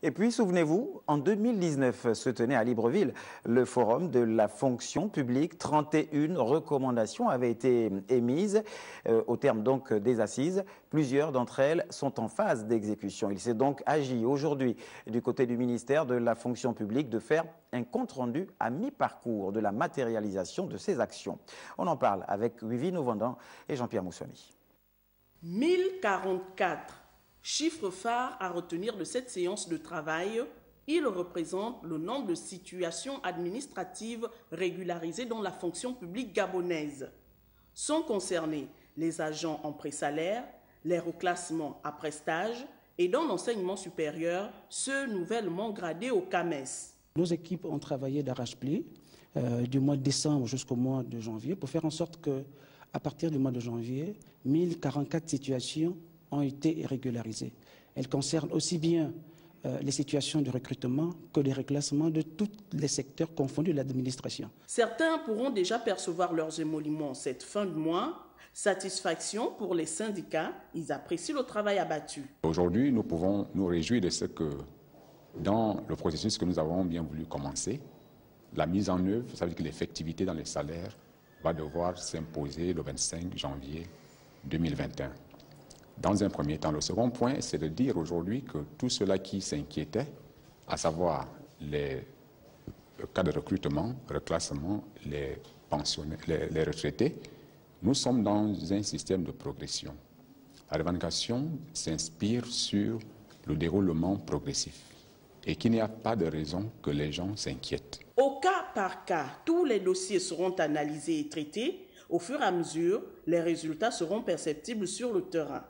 Et puis, souvenez-vous, en 2019 se tenait à Libreville le forum de la fonction publique. 31 recommandations avaient été émises au terme donc des assises. Plusieurs d'entre elles sont en phase d'exécution. Il s'est donc agi aujourd'hui du côté du ministère de la fonction publique de faire un compte-rendu à mi-parcours de la matérialisation de ces actions. On en parle avec Wivi Novandin et Jean-Pierre Moussoni. 1044 chiffre phare à retenir de cette séance de travail. Il représente le nombre de situations administratives régularisées dans la fonction publique gabonaise. Sont concernés les agents en pré-salaire, les reclassements après stage et dans l'enseignement supérieur, ceux nouvellement gradés au CAMES. Nos équipes ont travaillé d'arrache-pied du mois de décembre jusqu'au mois de janvier pour faire en sorte qu'à partir du mois de janvier, 1044 situations ont été régularisées. Elles concernent aussi bien les situations de recrutement que les reclassements de tous les secteurs confondus de l'administration. Certains pourront déjà percevoir leurs émoluments cette fin de mois. Satisfaction pour les syndicats, ils apprécient le travail abattu. Aujourd'hui, nous pouvons nous réjouir de ce que dans le processus que nous avons bien voulu commencer, la mise en œuvre, ça veut dire que l'effectivité dans les salaires va devoir s'imposer le 25 janvier 2021. Dans un premier temps, le second point, c'est de dire aujourd'hui que tous ceux-là qui s'inquiétaient, à savoir les cas de recrutement, reclassement, les pensionnés, les retraités, nous sommes dans un système de progression. La revendication s'inspire sur le déroulement progressif et qu'il n'y a pas de raison que les gens s'inquiètent. Au cas par cas, tous les dossiers seront analysés et traités. Au fur et à mesure, les résultats seront perceptibles sur le terrain.